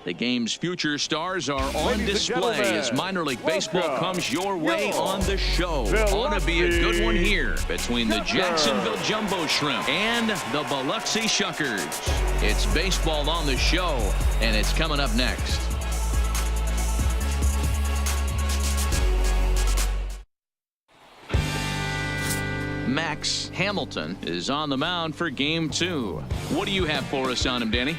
The game's future stars are on display as minor league baseball comes your way on the show. Ought to be a good one here between the Jacksonville Jumbo Shrimp and the Biloxi Shuckers. It's baseball on the show, and it's coming up next. Max Hamilton is on the mound for game 2. What do you have for us on him, Danny?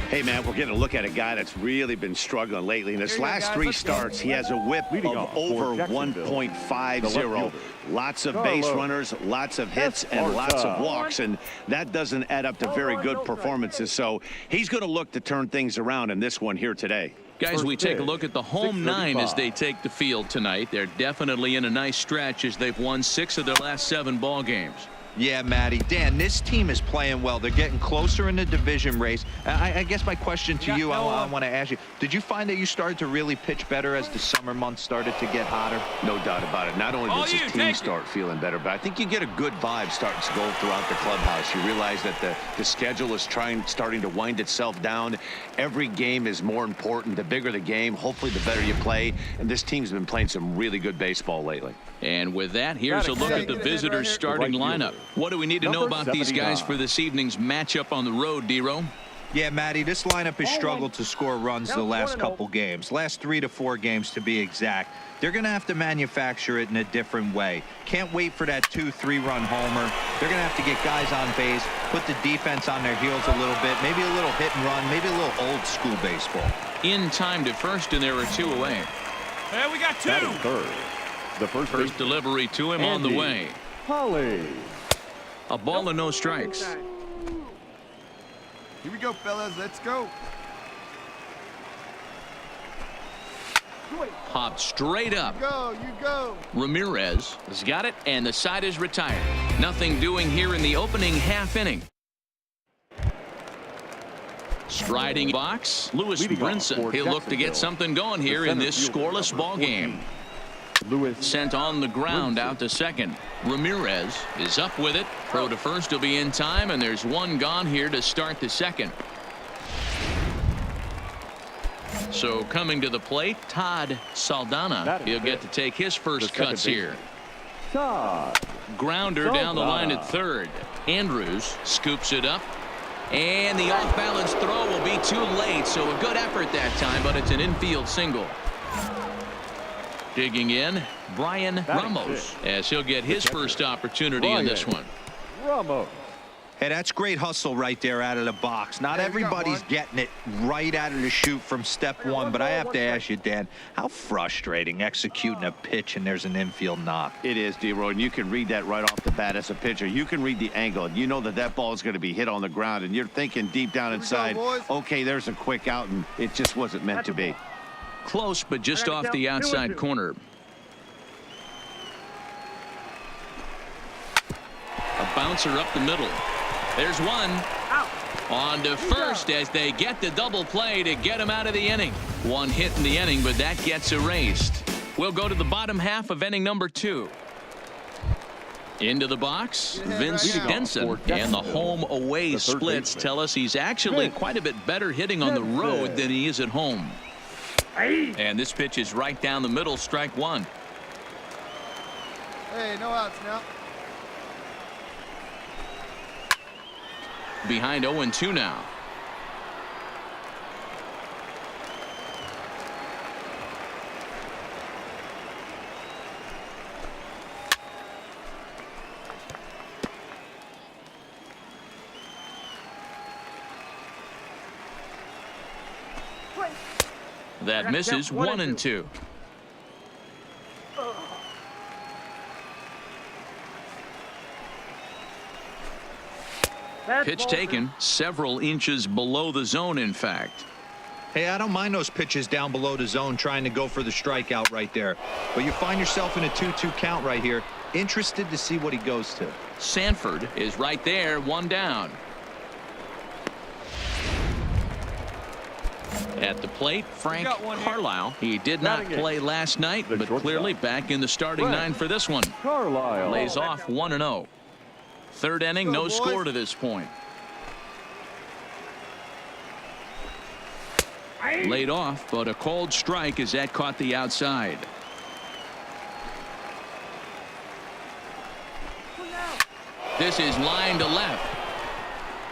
Hey, man, we're getting a look at a guy that's really been struggling lately. In his last 3 starts, he has a whip of over 1.50. Lots of base runners, lots of hits, and lots of walks, and that doesn't add up to very good performances. So he's going to look to turn things around in this one here today. Guys, we take a look at the home 9 as they take the field tonight. They're definitely in a nice stretch as they've won 6 of their last 7 ball games. Yeah, Matty. Dan, this team is playing well. They're getting closer in the division race. I guess my question to you, I want to ask you, did you find that you started to really pitch better as the summer months started to get hotter? No doubt about it. Not only does his team start feeling better, but I think you get a good vibe starting to go throughout the clubhouse. You realize that the schedule is starting to wind itself down. Every game is more important. The bigger the game, hopefully the better you play. And this team's been playing some really good baseball lately. And with that, here's a look at the visitors' starting lineup. What do we need to know about these guys for this evening's matchup on the road, D-Row? Yeah, Matty, this lineup has struggled to score runs the last couple games. Last 3 to 4 games to be exact. They're going to have to manufacture it in a different way. Can't wait for that 2-3-run homer. They're going to have to get guys on base, put the defense on their heels a little bit, maybe a little hit and run, maybe a little old school baseball. In time to first, and there are 2 away. Hey, we got 2. The first delivery to him on the way. Holly. A ball and no strikes. Here we go, fellas. Let's go. Hopped straight up. You go. Ramirez has got it, and the side is retired. Nothing doing here in the opening half inning. Striding box, Lewis Brinson. He'll look to get something going here in this scoreless ball game. Sent on the ground out to second. Ramirez is up with it. Throw to first will be in time, and there's 1 gone here to start the second. So coming to the plate, Todd Saldana. He'll get to take his first cuts here. Grounder down the line at third. Andrews scoops it up. And the off-balance throw will be too late, so a good effort that time, but it's an infield single. Digging in, Brian Ramos, as he'll get his first opportunity in this one. Ramos. Hey, that's great hustle right there out of the box. Not everybody's getting it right out of the chute from step 1, but I have to ask you, Dan, how frustrating executing a pitch and there's an infield knock. It is, D-Roy, and you can read that right off the bat as a pitcher. You can read the angle, and you know that ball is going to be hit on the ground, and you're thinking deep down inside, okay, there's a quick out, and it just wasn't meant to be. Close, but just off the outside corner. A bouncer up the middle. There's 1. On to first as they get the double play to get him out of the inning. 1 hit in the inning, but that gets erased. We'll go to the bottom half of inning number 2. Into the box, Vince Denson, and the home-away splits tell us he's actually quite a bit better hitting on the road than he is at home. And this pitch is right down the middle, strike 1. Hey, no outs now. Behind 0-2 now. That misses 1-2. Pitch taken several inches below the zone, in fact. Hey, I don't mind those pitches down below the zone trying to go for the strikeout right there. But you find yourself in a 2-2 count right here. Interested to see what he goes to. Sanford is right there, 1 down. At the plate, Frank Carlisle. He did not play last night, but clearly back in the starting 9 for this one. Carlisle Lays off 1-0. Third inning, no score to this point. Laid off, but a called strike as that caught the outside. This is line to left,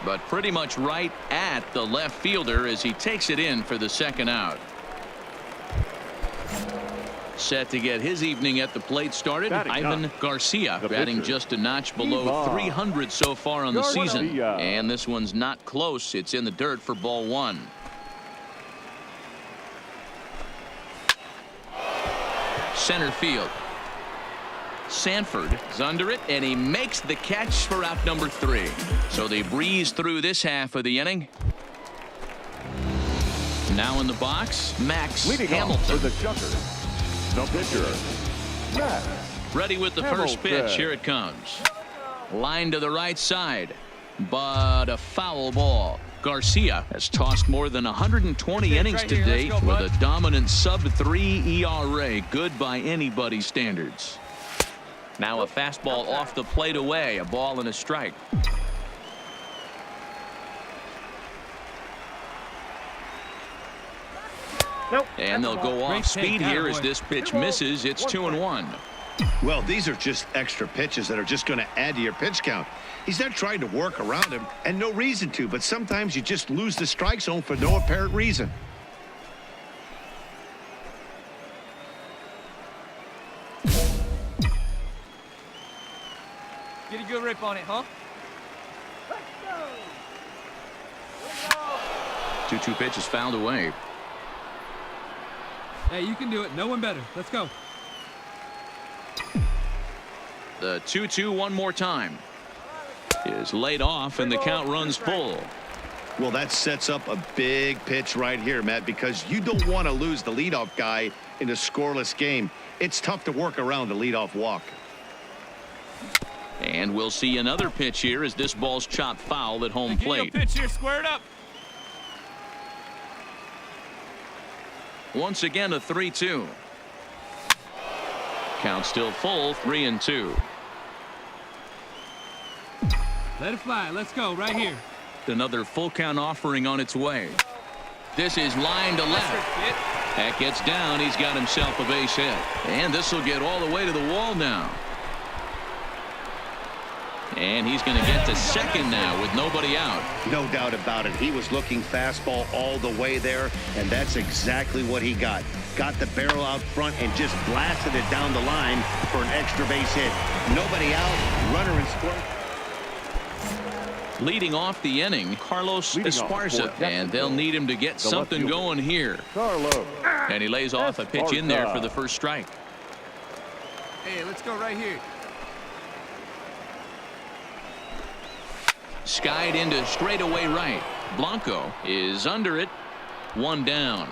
but pretty much right at the left fielder as he takes it in for the second out. Set to get his evening at the plate started. Ivan Garcia batting just a notch below 300 so far on the season. And this one's not close. It's in the dirt for ball one. Center field. Sanford is under it, and he makes the catch for out number 3. So they breeze through this half of the inning. Now in the box, Max Hamilton. For the Chuckers, the pitcher, Max. Ready with the first pitch. Here it comes. Line to the right side, but a foul ball. Garcia has tossed more than 120 innings to date with a dominant sub-3 ERA. Good by anybody's standards. Now a fastball off the plate away. A ball and a strike. And they'll go off speed here as this pitch misses. It's 2-1. Well, these are just extra pitches that are just going to add to your pitch count. He's not trying to work around him, and no reason to, but sometimes you just lose the strike zone for no apparent reason. Get a good rip on it, huh? 2-2 pitch is fouled away. Hey, you can do it. No one better. Let's go. The 2-2 one more time is laid off, and the count runs full. Well, that sets up a big pitch right here, Matt, because you don't want to lose the leadoff guy in a scoreless game. It's tough to work around a leadoff walk. And we'll see another pitch here as this ball's chopped foul at home plate. Pitch here, squared up. Once again, a 3-2. Count still full, 3-2. Let it fly. Let's go right here. Another full count offering on its way. This is line to left. That gets down. He's got himself a base hit. And this will get all the way to the wall now. And he's going to get to second now with nobody out. No doubt about it. He was looking fastball all the way there, and that's exactly what he got. Got the barrel out front and just blasted it down the line for an extra base hit. Nobody out, runner in score. Leading off the inning, Carlos Esparza, and they'll need him to get something going here. And he lays off a pitch in there for the first strike. Hey, let's go right here. Skied into straightaway right. Blanco is under it. One down.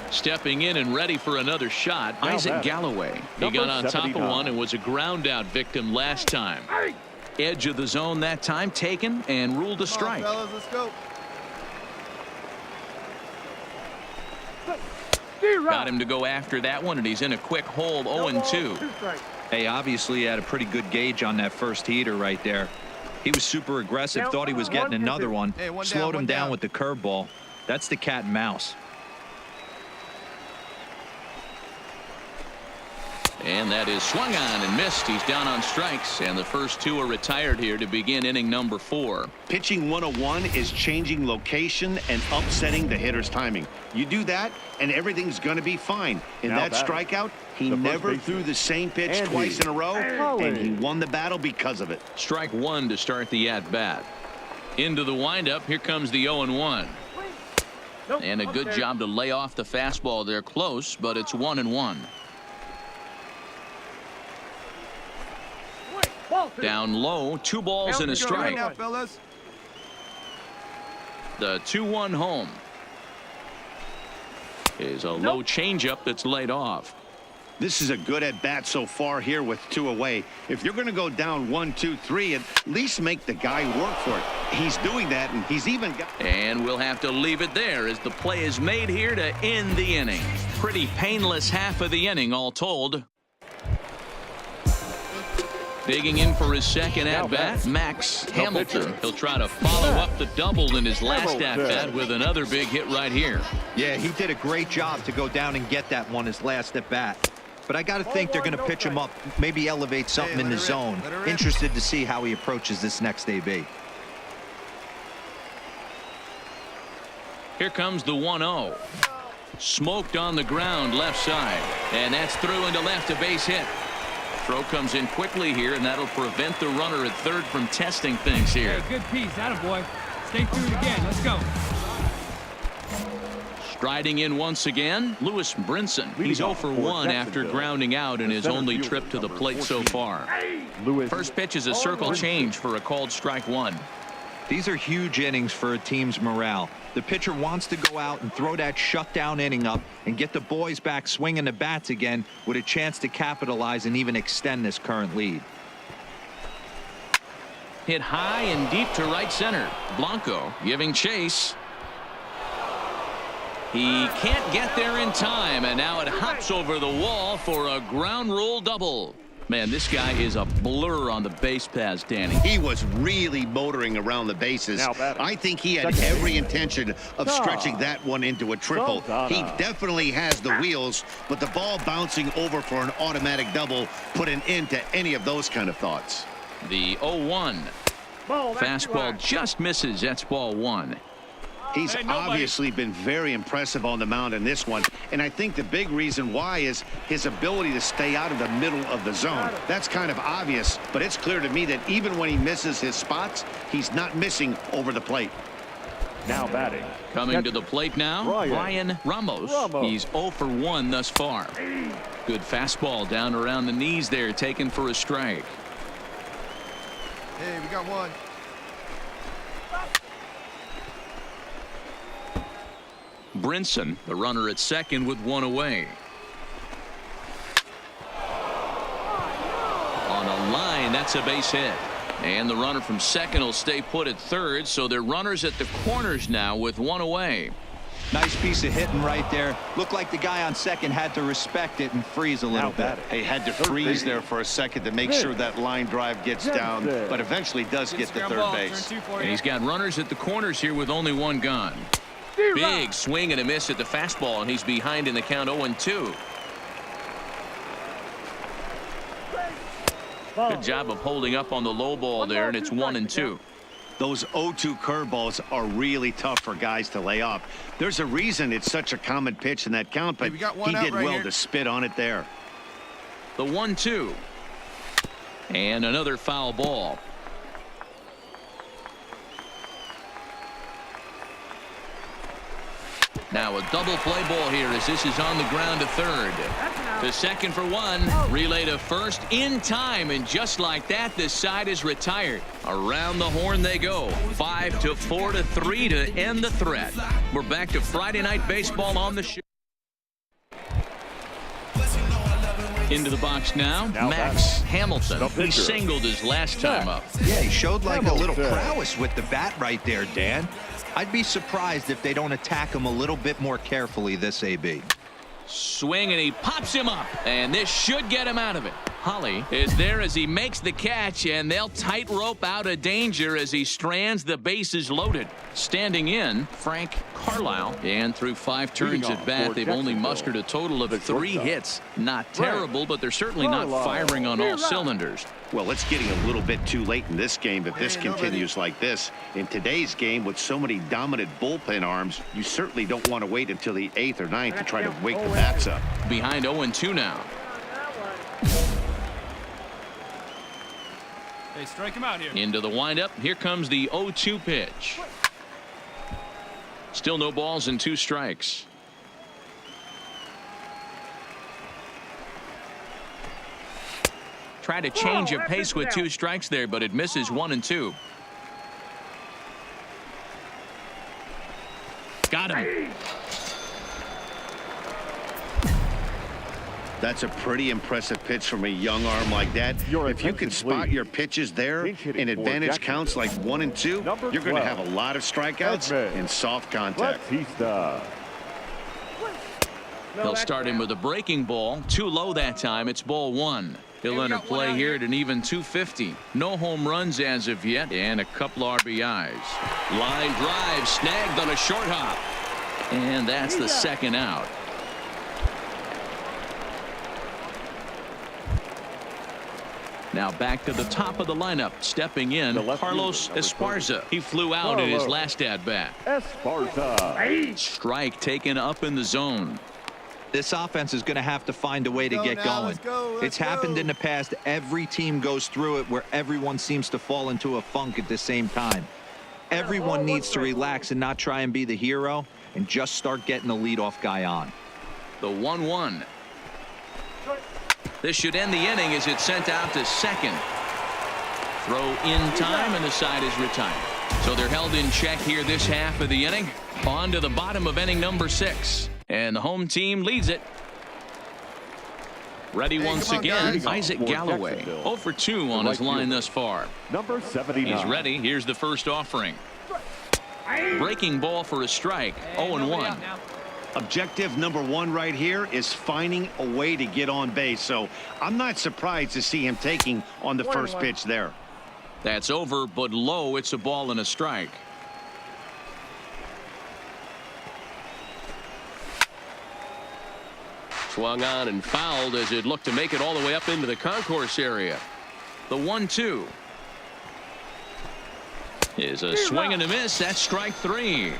Stepping in and ready for another shot, Isaac Galloway. He got on top of one and was a ground out victim last time. Edge of the zone that time taken and ruled a strike. Come on, fellas, let's go. Got him to go after that one, and he's in a quick hold. 0-2. Hey, obviously he had a pretty good gauge on that first heater right there. He was super aggressive, thought he was getting another one, slowed him down with the curveball. That's the cat and mouse. And that is swung on and missed. He's down on strikes, and the first two are retired here to begin inning number 4. Pitching 101 is changing location and upsetting the hitter's timing. You do that, and everything's going to be fine. In that strikeout, he never threw the same pitch twice in a row, and he won the battle because of it. Strike one to start the at-bat. Into the windup, here comes the 0-1. And a good job to lay off the fastball there close, but it's 1-1. Down low, 2 balls and a strike. The 2-1 home is a low changeup that's laid off. This is a good at-bat so far here with 2 away. If you're going to go down 1, 2, 3, at least make the guy work for it. He's doing that, and he's even got... And we'll have to leave it there as the play is made here to end the inning. Pretty painless half of the inning all told. Digging in for his second at-bat, Max Hamilton. He'll try to follow up the double in his last at-bat with another big hit right here. Yeah, he did a great job to go down and get that one his last at-bat. But I got to think they're going to pitch him up, maybe elevate something in the zone. Interested to see how he approaches this next AB. Here comes the 1-0. Smoked on the ground left side. And that's through into left, a base hit. Throw comes in quickly here, and that'll prevent the runner at third from testing things here. Hey, good piece. Attaboy. Stay through it again. Let's go. Striding in once again, Lewis Brinson. He's 0 for 1 after grounding out in his only trip to the plate so far. First pitch is a circle change for a called strike one. These are huge innings for a team's morale. The pitcher wants to go out and throw that shutdown inning up and get the boys back swinging the bats again with a chance to capitalize and even extend this current lead. Hit high and deep to right center. Blanco giving chase. He can't get there in time, and now it hops over the wall for a ground rule double. Man, this guy is a blur on the base paths, Danny. He was really motoring around the bases. I think he had every intention of stretching that one into a triple. He definitely has the wheels, but the ball bouncing over for an automatic double put an end to any of those kind of thoughts. The 0-1. Fastball just misses. That's ball one. He's obviously been very impressive on the mound in this one, and I think the big reason why is his ability to stay out of the middle of the zone. That's kind of obvious, but it's clear to me that even when he misses his spots, he's not missing over the plate. Now batting. Coming to the plate now, Ryan Ramos. He's 0 for 1 thus far. Good fastball down around the knees there, taken for a strike. Hey, we got one. Brinson, the runner at second with one away. On a line, that's a base hit. And the runner from second will stay put at third, so they're runners at the corners now with one away. Nice piece of hitting right there. Looked like the guy on second had to respect it and freeze a little bit. He had to freeze there for a second to make sure that line drive gets down, but eventually does get to third base. And he's got runners at the corners here with only one gone. Big swing and a miss at the fastball, and he's behind in the count 0-2. Good job of holding up on the low ball there, and it's 1-2. Those 0-2 curveballs are really tough for guys to lay off. There's a reason it's such a common pitch in that count, but he did well to spit on it there. The 1-2. And another foul ball. Now a double play ball here as this is on the ground to third. To second for one. Relay to first in time, and just like that, this side is retired. Around the horn they go. 5-4-3 to end the threat. We're back to Friday Night Baseball on the show. Into the box now, Max Hamilton. He singled his last time up. Yeah, he showed like a little prowess with the bat right there, Dan. I'd be surprised if they don't attack him a little bit more carefully this AB. Swing, and he pops him up, and this should get him out of it. Holly is there as he makes the catch, and they'll tightrope out of danger as he strands the bases loaded. Standing in, Frank Carlisle, and through 5 turns at bat, they've only mustered a total of 3 hits. Not terrible, but they're certainly not firing on all cylinders. Well, it's getting a little bit too late in this game if this continues like this. In today's game, with so many dominant bullpen arms, you certainly don't want to wait until the 8th or 9th to try to wake the bats up. Behind 0-2 now. Hey, strike him out here. Into the windup. Here comes the 0-2 pitch. Still no balls and 2 strikes. Try to change of pace with 2 strikes there, but it misses 1-2. Got him. That's a pretty impressive pitch from a young arm like that. If you can spot your pitches there in advantage counts like 1 and 2, you're going to have a lot of strikeouts and soft contact. They'll start him with a breaking ball. Too low that time. It's ball 1. He'll enter play here at an even 250. No home runs as of yet, and a couple RBIs. Line drive snagged on a short hop. And that's the second out. Now back to the top of the lineup. Stepping in, Carlos Esparza. He flew out in his last at-bat. Esparza. Strike taken up in the zone. This offense is going to have to find a way to get going. It's happened in the past. Every team goes through it where everyone seems to fall into a funk at the same time. Everyone needs to relax and not try and be the hero and just start getting the leadoff guy on. The 1-1. This should end the inning as it's sent out to second. Throw in time, and the side is retired. So they're held in check here this half of the inning. On to the bottom of inning number 6. And the home team leads it. Ready once again, Isaac Galloway. 0 for 2 on his line thus far. Number 79. He's ready. Here's the first offering. Breaking ball for a strike. 0-1. Objective number 1 right here is finding a way to get on base. So I'm not surprised to see him taking on the first pitch there. That's over, but low. It's a ball and a strike. Swung on and fouled as it looked to make it all the way up into the concourse area. The 1-2 is a swing and a miss. That's strike 3.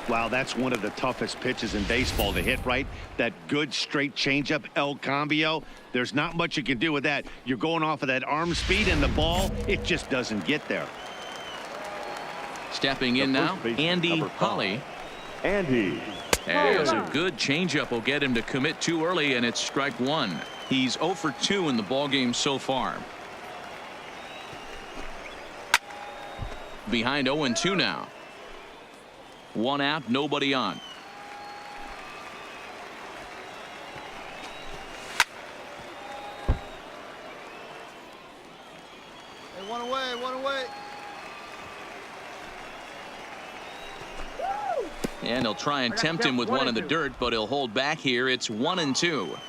Wow, that's one of the toughest pitches in baseball to hit, right? That good straight changeup, El Cambio. There's not much you can do with that. You're going off of that arm speed, and the ball, it just doesn't get there. Stepping in now, Andy Holly. Andy. As a good changeup will get him to commit too early, and it's strike 1. He's 0 for 2 in the ballgame so far. Behind 0-2 now. 1 out, nobody on. Hey, one away, one away. And he'll try and tempt him with one in the dirt, but he'll hold back here. It's 1-2.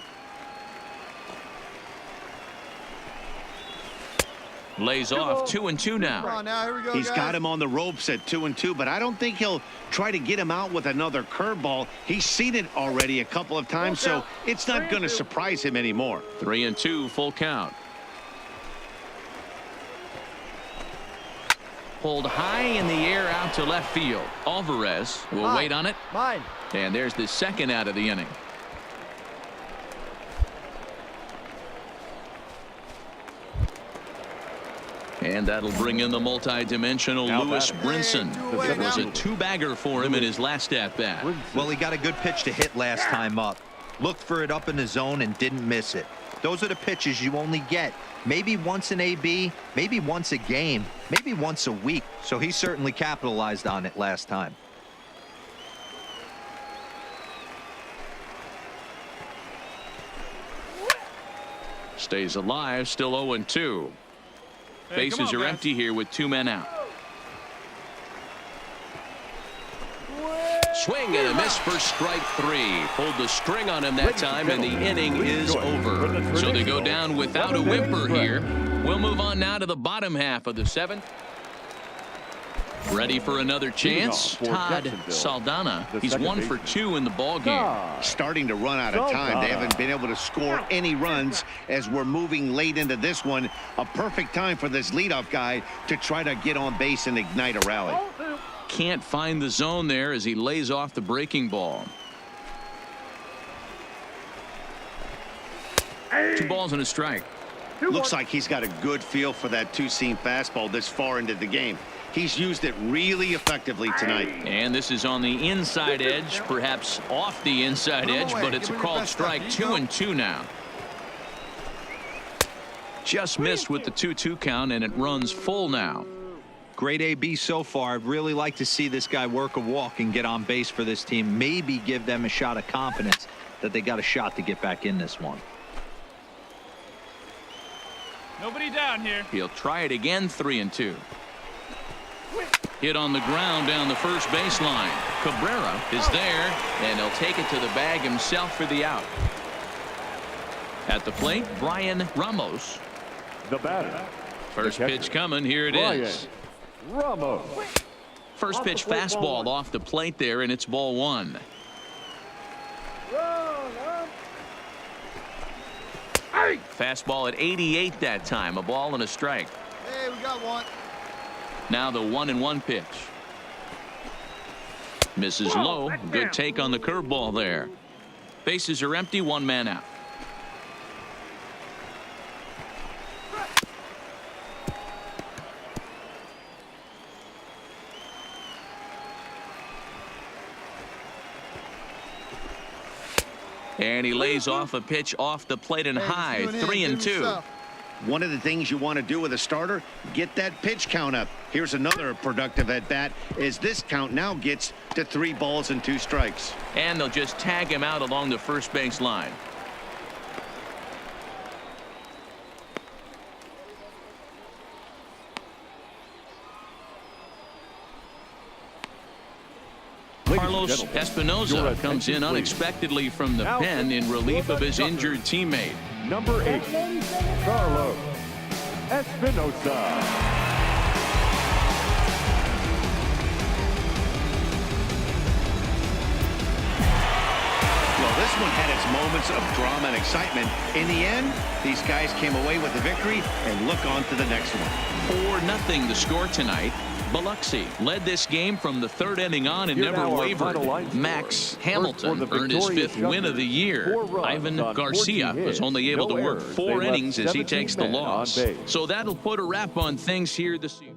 Lays off 2-2 now. Here we go, He's got him on the ropes at 2-2, but I don't think he'll try to get him out with another curveball. He's seen it already a couple of times, so it's not going to surprise him anymore. 3-2, full count. Pulled high in the air out to left field. Alvarez will wait on it. And there's the second out of the inning. And that'll bring in the multi-dimensional Lewis Brinson. It was a 2-bagger for him in his last at-bat. Well, he got a good pitch to hit last time up. Looked for it up in the zone and didn't miss it. Those are the pitches you only get maybe once an AB, maybe once a game, maybe once a week. So he certainly capitalized on it last time. Stays alive, still 0-2. Bases are empty here with 2 men out. Swing and a miss for strike 3. Pulled the string on him that time, and the inning is over. So they go down without a whimper here. We'll move on now to the bottom half of the 7th. Ready for another chance? Todd Saldana. He's 1 for 2 in the ball game. Starting to run out of time. They haven't been able to score any runs as we're moving late into this one. A perfect time for this leadoff guy to try to get on base and ignite a rally. Can't find the zone there as he lays off the breaking ball. 2 balls and a strike. Looks like he's got a good feel for that 2-seam fastball this far into the game. He's used it really effectively tonight. And this is on the inside edge, perhaps off the inside edge, but it's a called strike. 2-2 now. Just missed with the 2-2 count, and it runs full now. Great AB so far. I'd really like to see this guy work a walk and get on base for this team. Maybe give them a shot of confidence that they got a shot to get back in this one. Nobody down here. He'll try it again. 3-2. Hit on the ground down the first baseline. Cabrera is there, and he'll take it to the bag himself for the out. At the plate, Brian Ramos. The batter. First pitch coming. Here it is. Ramos. First pitch fastball off the plate there, and it's ball one. Fastball at 88 that time. A ball and a strike. Hey, we got one. Now the 1-1 pitch. Misses low. Good take on the curveball there. Bases are empty. One man out. And he lays off a pitch off the plate and high. 3-2. One of the things you want to do with a starter, get that pitch count up. Here's another productive at bat as this count now gets to 3 balls and 2 strikes. And they'll just tag him out along the first base line. Carlos Espinoza comes in unexpectedly from the pen in relief of his injured teammate. Number 8, Carlos Espinoza. Well, this one had its moments of drama and excitement. In the end, these guys came away with the victory and look on to the next one. 4-0 the score tonight. Biloxi led this game from the 3rd inning on and never wavered. Max Hamilton earned his 5th win of the year. Ivan Garcia was only able to work 4 innings as he takes the loss. So that'll put a wrap on things here this evening.